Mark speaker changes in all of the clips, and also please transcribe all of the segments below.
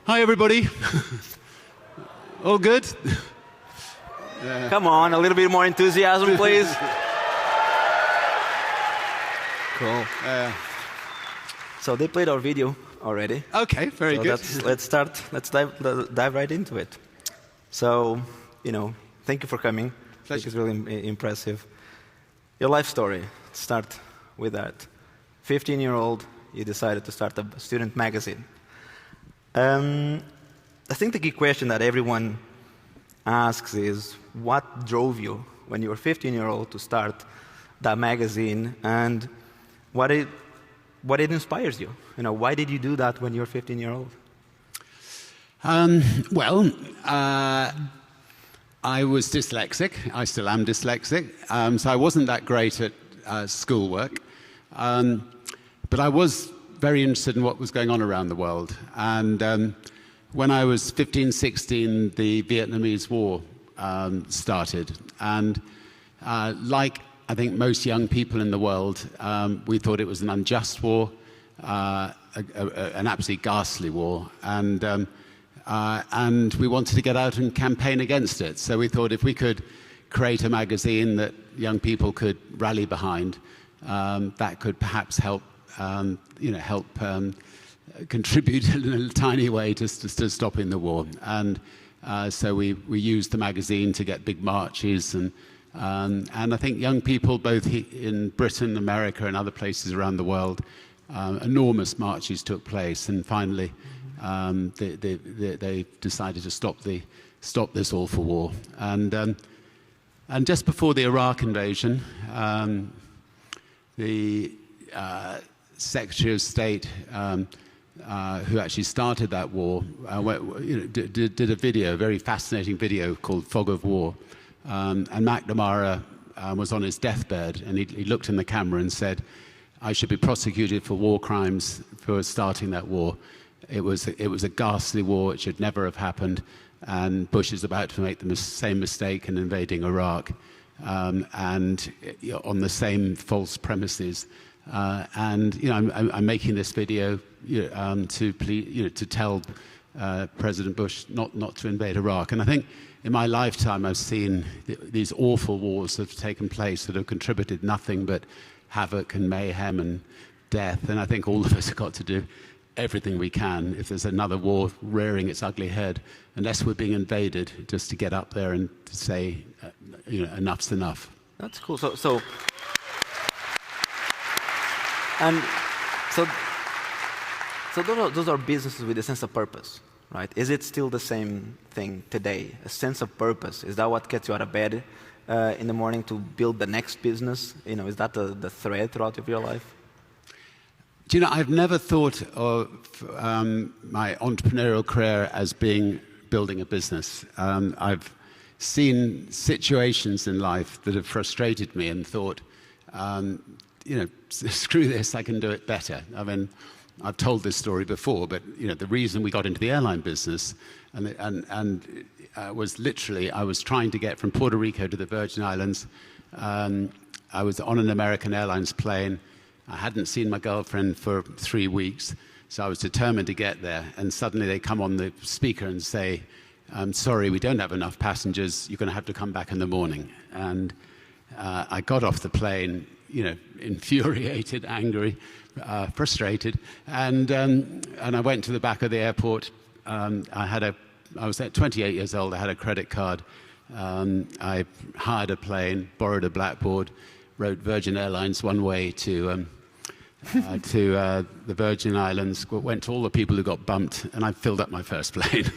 Speaker 1: Hi, everybody. All good?
Speaker 2: Come on, a little bit more enthusiasm, please. Cool. So they played our video already.
Speaker 1: Okay, very good.
Speaker 2: Let's start. Let's dive right into it. So, thank you for coming.
Speaker 1: Pleasure.
Speaker 2: It's really impressive. Your life story. Start with that. 15-year-old, you decided to start a student magazine. I think the key question that everyone asks is, what drove you when you were 15-year-old to start that magazine, and what inspires you? Why did you do that when you were 15-year-old?
Speaker 1: I was dyslexic. I still am dyslexic. So I wasn't that great at schoolwork. But I was very interested in what was going on around the world. And when I was 15, 16, the Vietnamese War started. And like I think most young people in the world, we thought it was an unjust war, an absolutely ghastly war. And we wanted to get out and campaign against it. So we thought if we could create a magazine that young people could rally behind, that could perhaps help contribute in a tiny way to stopping the war. And so we used the magazine to get big marches, and I think young people, both in Britain, America, and other places around the world, enormous marches took place, and finally they decided to stop this awful war. And just before the Iraq invasion, the Secretary of State, who actually started that war, did a video, a very fascinating video called Fog of War. And McNamara was on his deathbed, and he looked in the camera and said, "I should be prosecuted for war crimes for starting that war. It was a ghastly war. It should never have happened. And Bush is about to make the same mistake in invading Iraq, and on the same false premises." I'm making this video to tell President Bush not to invade Iraq. And I think in my lifetime I've seen these awful wars that have taken place that have contributed nothing but havoc and mayhem and death. And I think all of us have got to do everything we can if there's another war rearing its ugly head, unless we're being invaded, just to get up there and to say, enough's enough.
Speaker 2: That's cool. So those are businesses with a sense of purpose, right? Is it still the same thing today? A sense of purpose, is that what gets you out of bed in the morning to build the next business? Is that the thread throughout your life?
Speaker 1: Do you know, I've never thought of my entrepreneurial career as building a business. I've seen situations in life that have frustrated me and thought, screw this, I can do it better. I mean, I've told this story before, but the reason we got into the airline business was literally, I was trying to get from Puerto Rico to the Virgin Islands. I was on an American Airlines plane. I hadn't seen my girlfriend for 3 weeks, so I was determined to get there. And suddenly they come on the speaker and say, "I'm sorry, we don't have enough passengers. You're going to have to come back in the morning." And I got off the plane, infuriated, angry, frustrated, and I went to the back of the airport. I was 28 years old. I had a credit card. I hired a plane, borrowed a blackboard, wrote Virgin Airlines one way to the Virgin Islands, went to all the people who got bumped, and I filled up my first plane.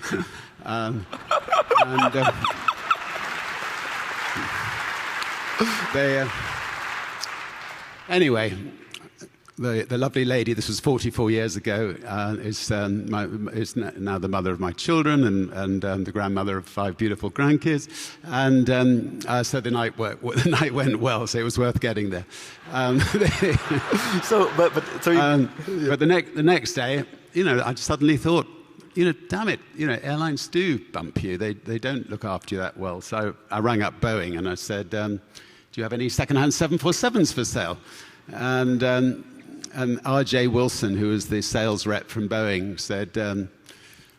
Speaker 1: Anyway, the lovely lady, this was 44 years ago, is now the mother of my children and the grandmother of 5 beautiful grandkids. And so the night went well, so it was worth getting there. But the next day, I suddenly thought, damn it, airlines do bump you. They don't look after you that well. So I rang up Boeing and I said, "Do you have any second-hand 747s for sale?" And R.J. Wilson, who was the sales rep from Boeing, said,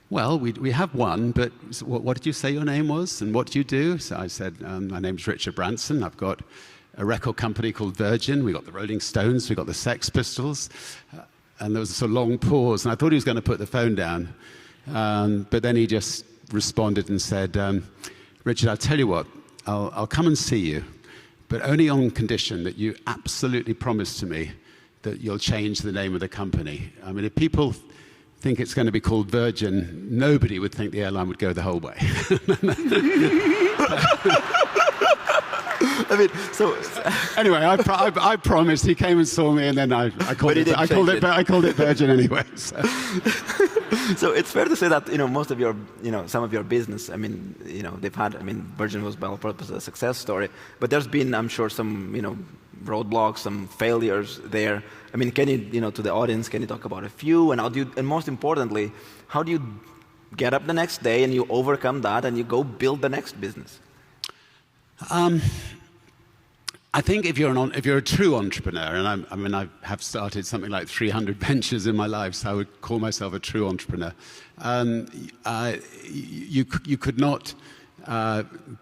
Speaker 1: well, we have one, but what did you say your name was, and what do you do? So I said, my name's Richard Branson. I've got a record company called Virgin. We got the Rolling Stones. We got the Sex Pistols. And there was a sort of long pause, and I thought he was going to put the phone down. But then he just responded and said, Richard, I'll tell you what, I'll come and see you, but only on condition that you absolutely promise to me that you'll change the name of the company. I mean, if people think it's going to be called Virgin, nobody would think the airline would go the whole way.
Speaker 2: I mean, so
Speaker 1: anyway, I promised. He came and saw me, and then I called it Virgin anyway. So.
Speaker 2: So it's fair to say that most of your some of your business. I mean, they've had. I mean, Virgin was by all purposes a success story, but there's been, I'm sure, some roadblocks, some failures there. I mean, can you to the audience, can you talk about a few, and how do you, and most importantly, how do you get up the next day and you overcome that and you go build the next business?
Speaker 1: I think if you're a true entrepreneur, and I have started something like 300 ventures in my life, so I would call myself a true entrepreneur. You could not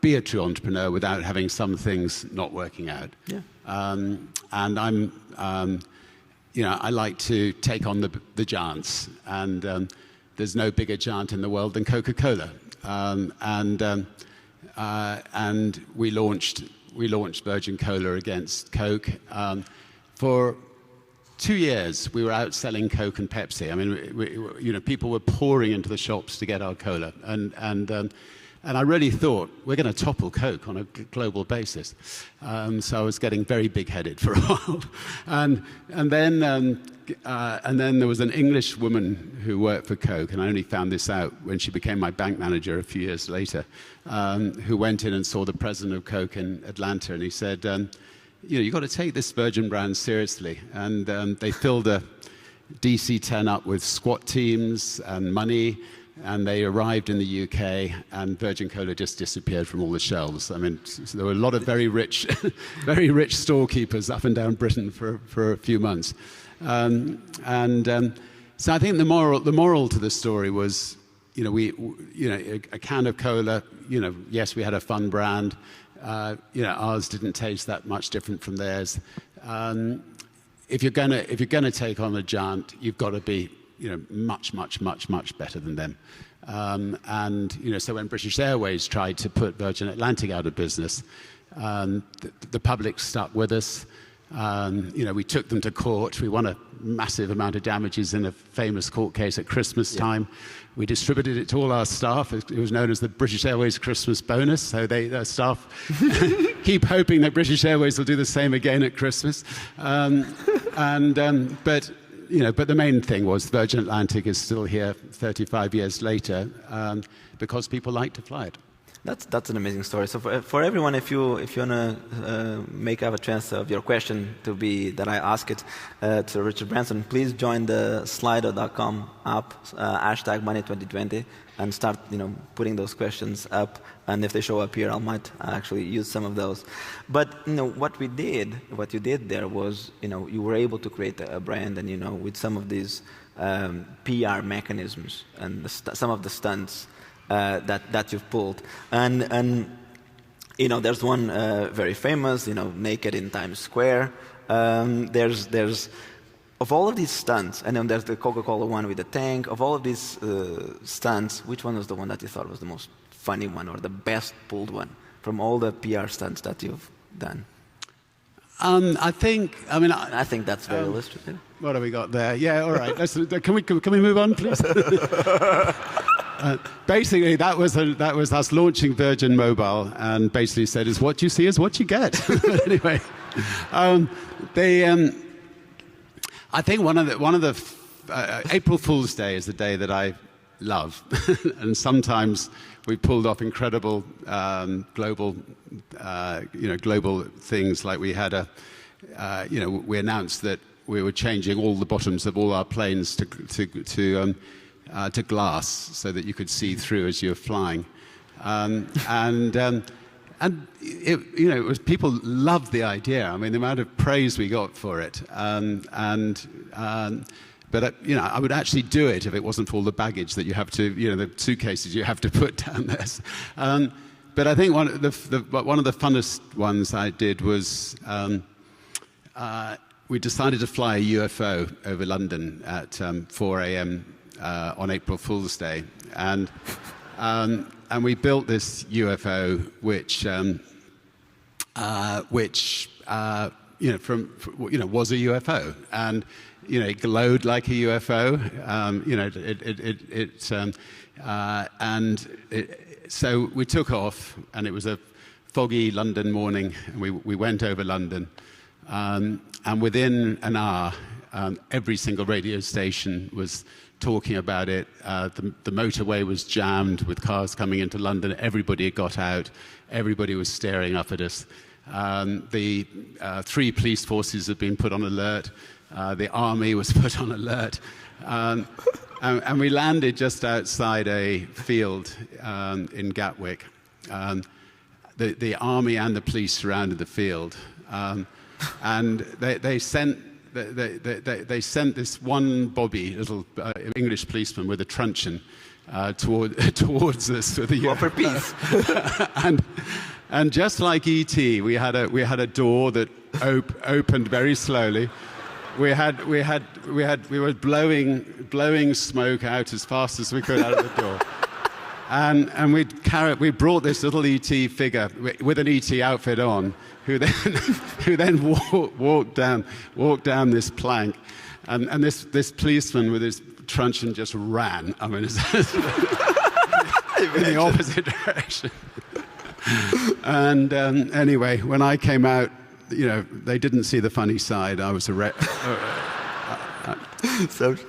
Speaker 1: be a true entrepreneur without having some things not working out.
Speaker 2: Yeah.
Speaker 1: And I like to take on the giants, and there's no bigger giant in the world than Coca-Cola. And we launched Virgin Cola against Coke. For 2 years, we were outselling Coke and Pepsi. I mean, people were pouring into the shops to get our cola, and I really thought we're going to topple Coke on a global basis. So I was getting very big-headed for a while, and then there was an English woman who worked for Coke, and I only found this out when she became my bank manager a few years later, who went in and saw the president of Coke in Atlanta, and he said, you've got to take this Virgin brand seriously. And they filled a DC-10 up with SWAT teams and money, and they arrived in the UK, and Virgin Cola just disappeared from all the shelves. I mean, so there were a lot of very rich, very rich storekeepers up and down Britain for a few months. So I think the moral to the story was, a can of cola. Yes, we had a fun brand. Ours didn't taste that much different from theirs. If you're gonna take on a giant, you've got to be much better than them. So when British Airways tried to put Virgin Atlantic out of business, the public stuck with us. We took them to court. We won a massive amount of damages in a famous court case at Christmas time. We distributed it to all our staff. It was known as the British Airways Christmas bonus. So their staff keep hoping that British Airways will do the same again at Christmas. But the main thing was Virgin Atlantic is still here 35 years later because people like to fly it.
Speaker 2: That's an amazing story. So for everyone, if you wanna make have a chance of your question to be that I ask it to Richard Branson, please join the Slido.com app #Money2020 and start putting those questions up. And if they show up here, I might actually use some of those. But what you did there was you were able to create a brand, and with some of these PR mechanisms and some of the stunts. That you've pulled, and there's one very famous, naked in Times Square. There's of all of these stunts, and then there's the Coca-Cola one with the tank. Of all of these stunts, which one was the one that you thought was the most funny one or the best pulled one from all the PR stunts that you've done?
Speaker 1: I think
Speaker 2: that's very illustrative.
Speaker 1: What have we got there? Yeah, all right. Can we move on, please? Basically, that was us launching Virgin Mobile, and basically said, "Is what you see is what you get." Anyway, I think one of the April Fool's Day is the day that I love, and sometimes we pulled off incredible global things. Like we had we announced that we were changing all the bottoms of all our planes to glass so that you could see through as you were flying, it was, people loved the idea. I mean, the amount of praise we got for it, you know, I would actually do it if it wasn't for all the baggage that you have to, you know, the suitcases you have to put down there. But I think one of the funnest ones I did was we decided to fly a UFO over London at 4 a.m. On April Fool's Day, and we built this UFO, which you know, was a UFO, and you know, it glowed like a UFO. You know, so we took off, and it was a foggy London morning, and we went over London, and within an hour, every single radio station was talking about it. The motorway was jammed with cars coming into London. Everybody had got out. Everybody was staring up at us. The 3 police forces had been put on alert. The army was put on alert. And we landed just outside a field in Gatwick. The army and the police surrounded the field. And they sent this one bobby, little English policeman with a truncheon towards us. With a
Speaker 2: for peace.
Speaker 1: And just like E.T., we had a door that opened very slowly. We were blowing smoke out as fast as we could out of the door. And we brought this little E.T. figure with an E.T. outfit on, who then walked down this plank, and this policeman with his truncheon just ran. I mean, in the opposite direction. And anyway, when I came out, you know, they didn't see the funny side. I was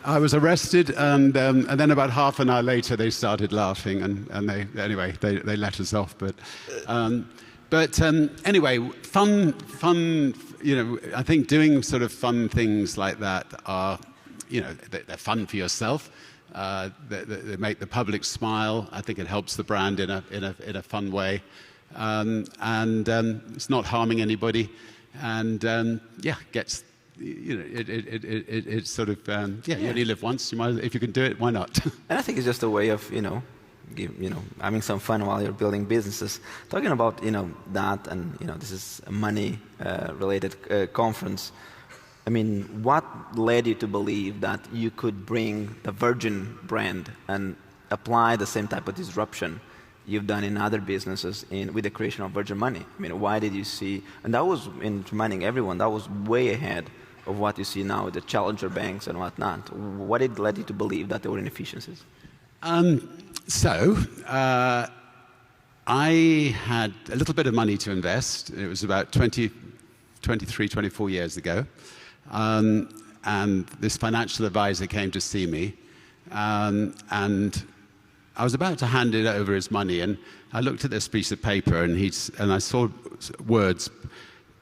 Speaker 1: I was arrested, and then about half an hour later, they started laughing, and they let us off. But anyway, fun. You know, I think doing sort of fun things like that are, you know, they're fun for yourself. They make the public smile. I think it helps the brand in a fun way, and it's not harming anybody, and gets. You know, it's sort of you only live once. You might, if you can do it, why not?
Speaker 2: And I think it's just a way of having some fun while you're building businesses. Talking about that, and this is a money related conference. I mean, what led you to believe that you could bring the Virgin brand and apply the same type of disruption you've done in other businesses with the creation of Virgin Money? I mean, why did you see? And that was, in reminding everyone, that was way ahead of what you see now with the challenger banks and whatnot. What did led you to believe that there were inefficiencies?
Speaker 1: I had a little bit of money to invest. It was about 23, 24 years ago. And this financial advisor came to see me. And I was about to hand it over his money, and I looked at this piece of paper, and I saw words,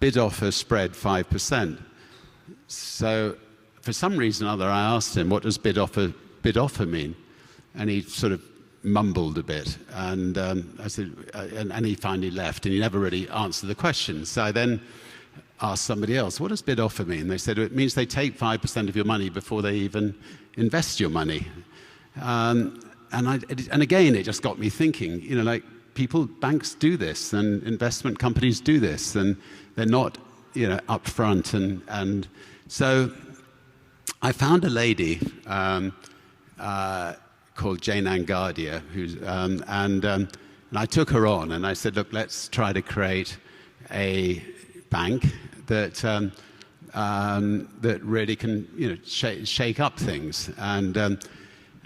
Speaker 1: bid offer spread 5%. So for some reason or other, I asked him, what does bid offer mean? And he sort of mumbled a bit, and I said, and he finally left, and he never really answered the question. So I then asked somebody else, what does bid offer mean? They said, it means they take 5% of your money before they even invest your money. And again, it just got me thinking, like banks do this, and investment companies do this, and they're not, up front. And so I found a lady called Jane Angardia, and I took her on, and I said, look, let's try to create a bank that that really can, shake up things. And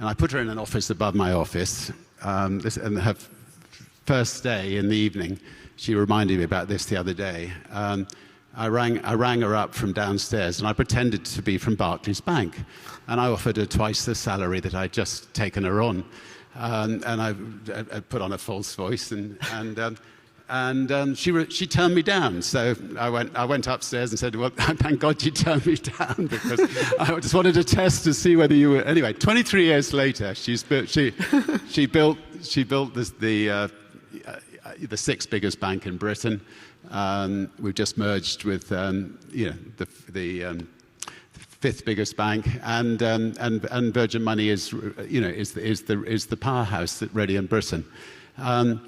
Speaker 1: I put her in an office above my office. And her first day in the evening, she reminded me about this the other day. I rang her up from downstairs, and I pretended to be from Barclays Bank, and I offered her twice the salary that I'd just taken her on, and I put on a false voice, and she turned me down. So I went upstairs and said, well, thank God you turned me down, because I just wanted to test to see whether you were. Anyway, 23 years later, she built the 6th biggest bank in Britain. We've just merged with the fifth biggest bank, and Virgin Money is the powerhouse that really in Britain, and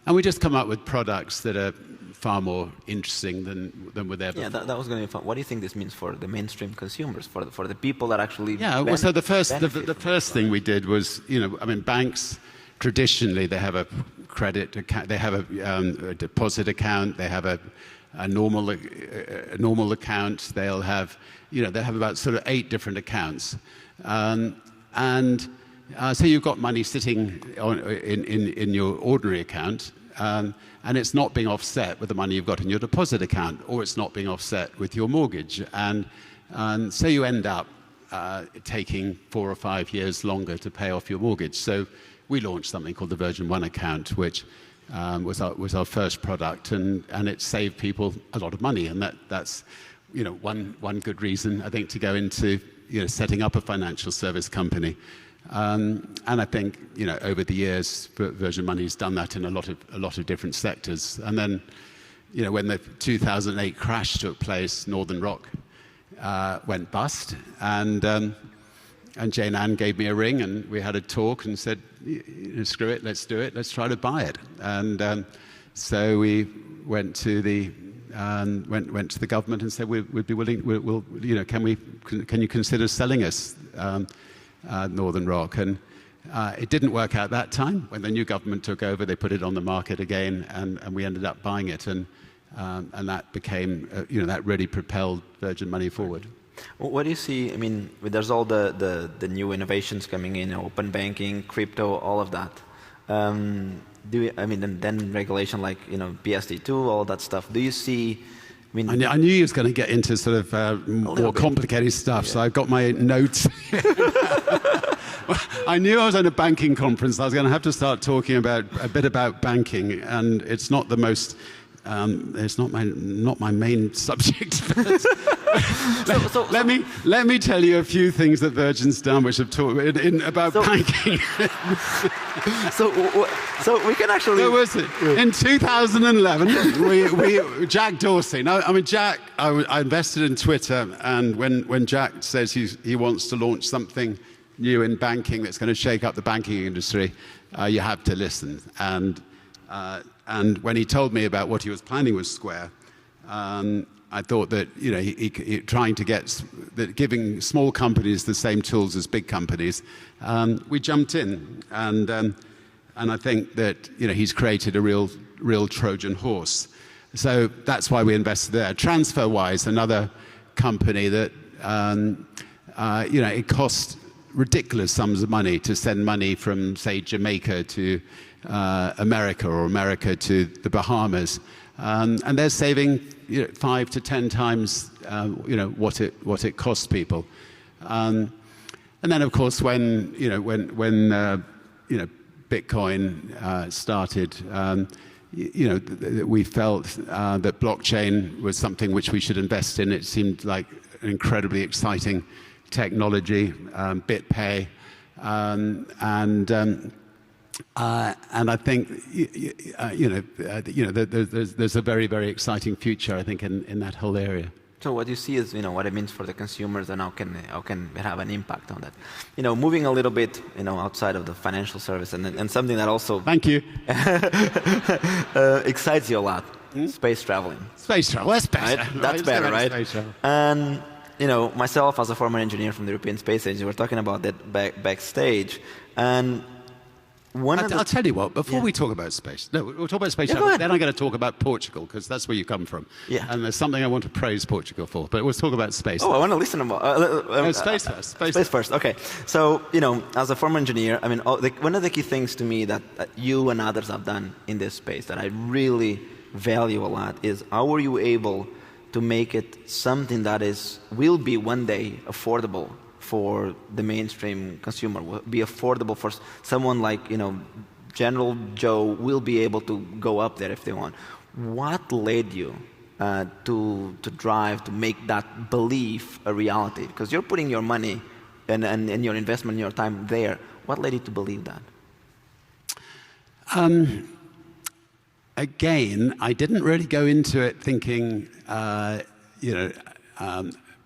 Speaker 1: we just come up with products that are far more interesting than with ever.
Speaker 2: Yeah, that was going to be fun. What do you think this means for the mainstream consumers, for the people that actually?
Speaker 1: Yeah, well, so the first thing we did was, banks traditionally they have a credit account, they have a deposit account, they have a normal account, they'll have about sort of 8 different accounts, so you've got money sitting in your ordinary account. And it's not being offset with the money you've got in your deposit account, or it's not being offset with your mortgage. And so you end up taking 4 or 5 years longer to pay off your mortgage. So we launched something called the Virgin One account, which was our first product, and it saved people a lot of money. And that's one good reason, I think, to go into setting up a financial service company. And I think over the years, Virgin Money's done that in a lot of different sectors. And then, when the 2008 crash took place, Northern Rock went bust, and Jane Ann gave me a ring, and we had a talk, and said, "Screw it, let's do it. Let's try to buy it." And so we went to the government and said, "We'd be willing. Can you consider selling us Northern Rock?" And it didn't work out that time. When the new government took over, they put it on the market again, and we ended up buying it, and that became, that really propelled Virgin Money forward.
Speaker 2: What do you see? I mean, there's all the new innovations coming in, open banking, crypto, all of that. Then regulation like PSD2, all that stuff. Do you see? I
Speaker 1: knew he was going to get into sort of more complicated stuff, so I've got my notes. I knew I was at a banking conference. I was going to have to start talking a bit about banking, and it's not the most. It's not my main subject. Let me tell you a few things that Virgin's done, which have taught about banking.
Speaker 2: So we can actually.
Speaker 1: In 2011, Jack Dorsey. Now, Jack. I invested in Twitter, and when Jack says he wants to launch something new in banking that's going to shake up the banking industry, you have to listen. And when he told me about what he was planning with Square, I thought that he trying to get giving small companies the same tools as big companies. We jumped in, and I think that he's created a real Trojan horse. So that's why we invested there. TransferWise, another company that it cost ridiculous sums of money to send money from, say, Jamaica to America, or America to the Bahamas, and they're saving 5 to 10 times what it costs people. And then, of course, when Bitcoin started, we felt that blockchain was something which we should invest in. It seemed like an incredibly exciting technology, BitPay, and I think there's a very, very exciting future, I think, in that whole area.
Speaker 2: So what you see is what it means for the consumers, and how can it have an impact on that. Moving a little bit outside of the financial service, and something that also
Speaker 1: thank you
Speaker 2: excites you a lot. Space traveling.
Speaker 1: Space travel, that's better.
Speaker 2: Right? That's better, right? Space travel. And myself as a former engineer from the European Space Agency, we're talking about that backstage, and
Speaker 1: I'll tell you what, before we talk about space, we'll talk about space travel, then I'm going to talk about Portugal, because that's where you come from. Yeah. And there's something I want to praise Portugal for, but we'll talk about space.
Speaker 2: I want to listen about...
Speaker 1: space first.
Speaker 2: Space first, okay. So, as a former engineer, one of the key things to me that you and others have done in this space that I really value a lot is how are you able to make it something that will be one day affordable for the mainstream consumer, will be affordable for someone like, General Joe will be able to go up there if they want. What led you to drive to make that belief a reality? Because you're putting your money and your investment and your time there. What led you to believe that?
Speaker 1: Again, I didn't really go into it thinking, by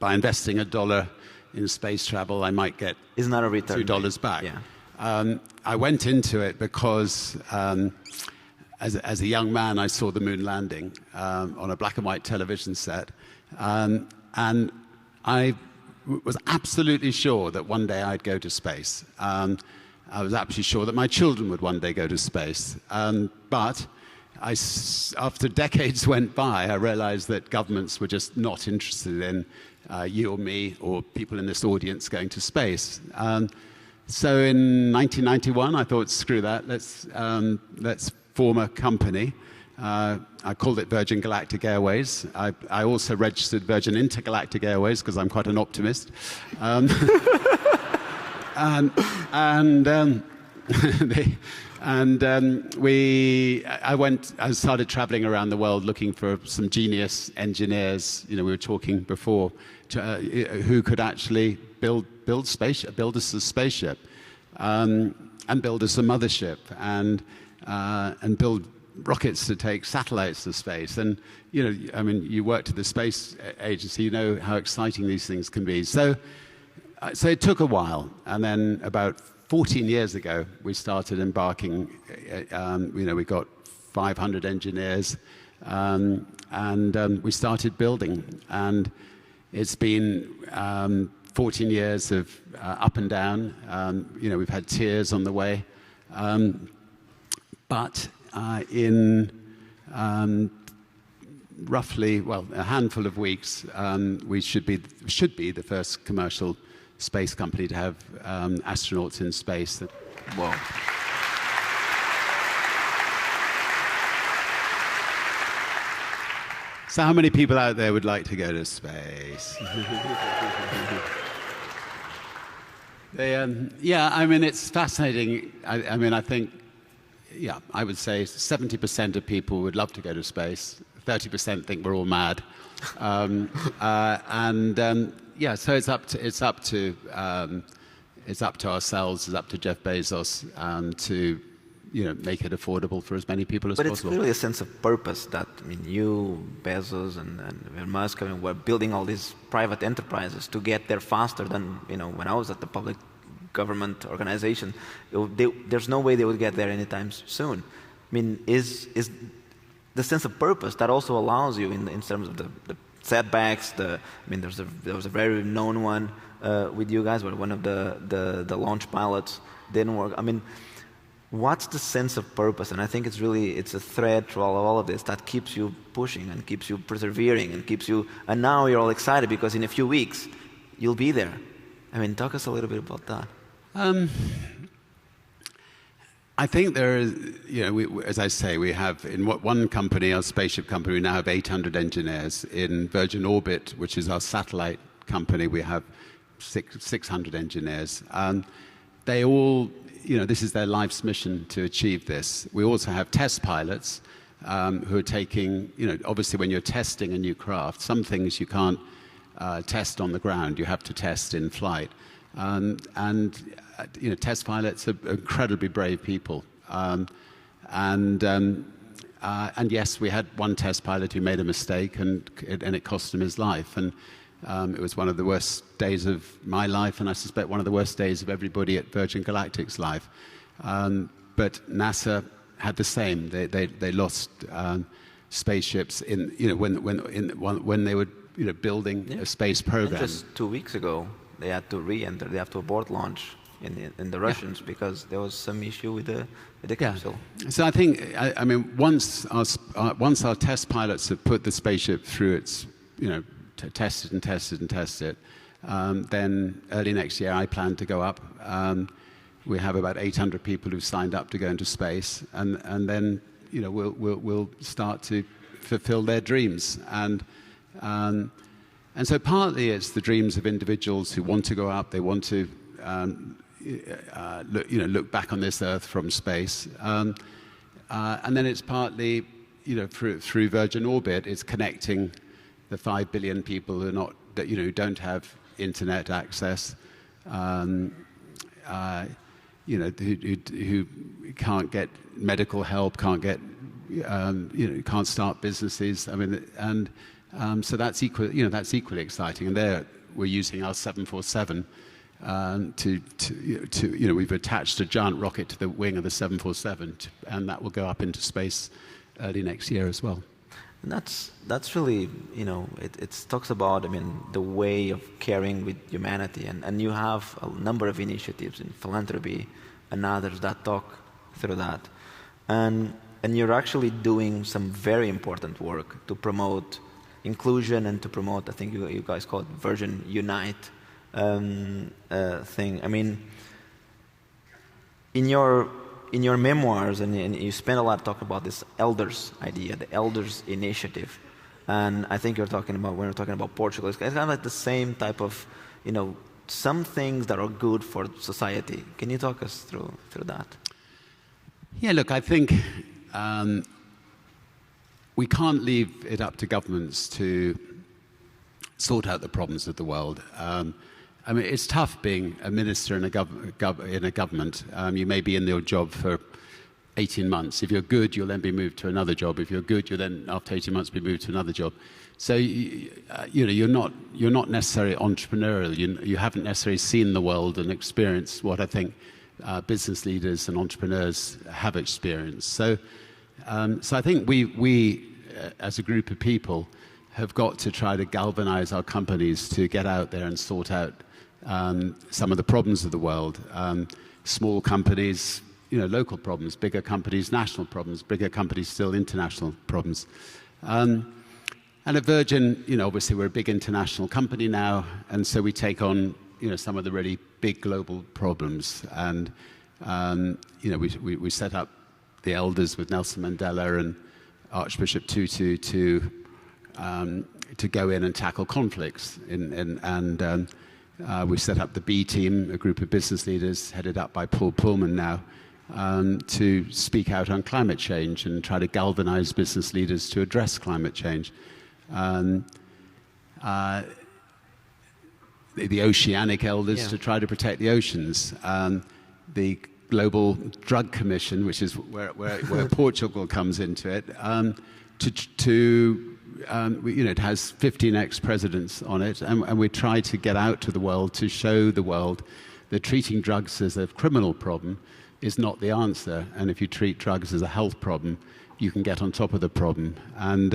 Speaker 1: investing $1 in space travel, I might get
Speaker 2: it's not a return.
Speaker 1: $2 back.
Speaker 2: Yeah.
Speaker 1: I went into it because as a young man, I saw the moon landing on a black and white television set. And I was absolutely sure that one day I'd go to space. I was absolutely sure that my children would one day go to space. But after decades went by, I realized that governments were just not interested in you or me or people in this audience going to space. So in 1991, I thought, screw that, let's form a company. I called it Virgin Galactic Airways. I also registered Virgin Intergalactic Airways because I'm quite an optimist. I started traveling around the world looking for some genius engineers. We were talking before, who could actually build us a spaceship, and build us a mothership, and build rockets to take satellites to space. And you worked at the space agency, you know how exciting these things can be. So it took a while, and then about 14 years ago, we started embarking. We got 500 engineers, and we started building. And it's been 14 years of up and down. We've had tears on the way, but in roughly, a handful of weeks, we should be the first commercial space company to have astronauts in space.
Speaker 2: Whoa.
Speaker 1: So how many people out there would like to go to space? It's fascinating. I think, I would say 70% of people would love to go to space. 30% think we're all mad. So it's up to ourselves, it's up to Jeff Bezos to make it affordable for as many people as possible.
Speaker 2: But it's clearly a sense of purpose that, you, Bezos, and Musk, were building all these private enterprises to get there faster than, when I was at the public government organization. There's no way they would get there anytime soon. Is the sense of purpose that also allows you in terms of the setbacks, there was a very known one with you guys where one of the launch pilots didn't work. What's the sense of purpose? And I think it's a thread through all of this that keeps you pushing and keeps you persevering and and now you're all excited because in a few weeks you'll be there. Talk us a little bit about that.
Speaker 1: I think there is, as I say, we have in one company, our spaceship company, we now have 800 engineers. In Virgin Orbit, which is our satellite company, we have 600 engineers. They all, this is their life's mission to achieve this. We also have test pilots who are taking, obviously when you're testing a new craft, some things you can't test on the ground, you have to test in flight. Test pilots are incredibly brave people. And yes, we had one test pilot who made a mistake, and it cost him his life. And it was one of the worst days of my life, and I suspect one of the worst days of everybody at Virgin Galactic's life. But NASA had the same. They lost spaceships when they were building a space program.
Speaker 2: And just 2 weeks ago, they had to re-enter. They have to abort launch in the Russians because there was some issue with the capsule.
Speaker 1: So I think, once our test pilots have put the spaceship through its, tested and tested and tested, then early next year I plan to go up. We have about 800 people who've signed up to go into space, and then we'll start to fulfill their dreams. And so partly it's the dreams of individuals who want to go up. They want to look back on this Earth from space, and then it's partly through Virgin Orbit, it's connecting the 5 billion people who don't have internet access, who can't get medical help, can't start businesses. So that's equally exciting, and they're we're using our 747 we've attached a giant rocket to the wing of the 747, and that will go up into space early next year as well.
Speaker 2: And that's really, it talks about, the way of caring with humanity, and you have a number of initiatives in philanthropy and others that talk through that, and you're actually doing some very important work to promote inclusion and to promote, I think you guys call it Virgin Unite thing. In your memoirs, and you spend a lot of talking about this elders idea, the elders initiative, and I think you're talking about, when we're talking about Portugal, it's kind of like the same type of, some things that are good for society. Can you talk us through that?
Speaker 1: Yeah, look, I think we can't leave it up to governments to sort out the problems of the world. It's tough being a minister in a government. You may be in your job for 18 months. If you're good, you'll then be moved to another job. If you're good, you'll then, after 18 months, be moved to another job. So you're not necessarily entrepreneurial. You haven't necessarily seen the world and experienced what I think business leaders and entrepreneurs have experienced. So I think we as a group of people have got to try to galvanize our companies to get out there and sort out some of the problems of the world. Small companies, local problems; bigger companies, national problems; bigger companies, still international problems. And at Virgin, obviously we're a big international company now, and so we take on, some of the really big global problems. And we set up the Elders with Nelson Mandela and Archbishop Tutu to go in and tackle conflicts. We set up the B team, a group of business leaders headed up by Paul Pullman now, to speak out on climate change and try to galvanize business leaders to address climate change. The Oceanic Elders to try to protect the oceans. The Global Drug Commission, which is where Portugal comes into it, it has 15 ex-presidents on it, and we try to get out to the world to show the world that treating drugs as a criminal problem is not the answer, and if you treat drugs as a health problem, you can get on top of the problem. And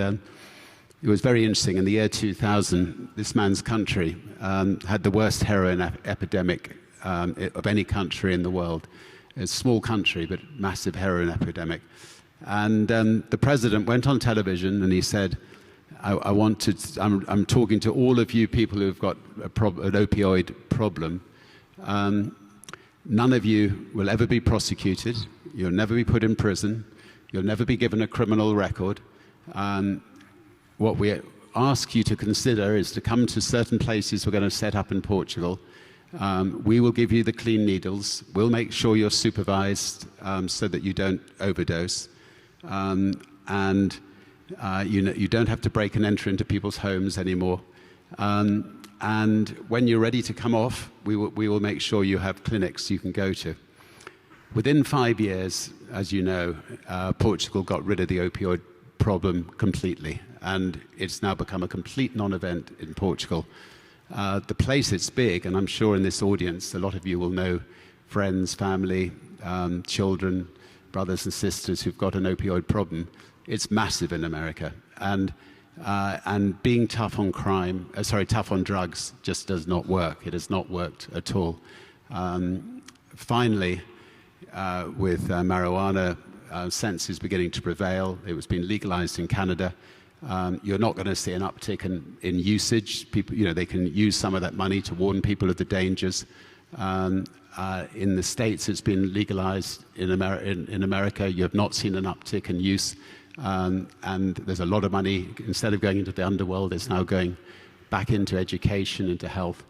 Speaker 1: it was very interesting. In the year 2000, this man's country had the worst heroin epidemic of any country in the world. It's a small country, but massive heroin epidemic. And the president went on television and he said, I'm talking to all of you people who've got an opioid problem. None of you will ever be prosecuted. You'll never be put in prison. You'll never be given a criminal record. What we ask you to consider is to come to certain places we're going to set up in Portugal. We will give you the clean needles. We'll make sure you're supervised so that you don't overdose. You don't have to break and enter into people's homes anymore. And when you're ready to come off, we will make sure you have clinics you can go to. Within 5 years, as you know, Portugal got rid of the opioid problem completely, and it's now become a complete non-event in Portugal. The place, it's big, and I'm sure in this audience a lot of you will know friends, family, children, brothers and sisters who've got an opioid problem. It's massive in America, and being tough on tough on drugs just does not work. It has not worked at all. Finally, with marijuana, sense is beginning to prevail. It was being legalized in Canada. You're not going to see an uptick in usage. People, they can use some of that money to warn people of the dangers. In the States, it's been legalized. In America, you have not seen an uptick in use. And there's a lot of money, instead of going into the underworld, it's now going back into education, into health.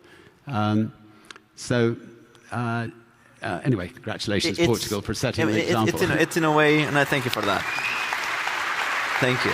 Speaker 1: Anyway, congratulations, Portugal, for setting the example.
Speaker 2: It's in a way, and I thank you for that. Thank you.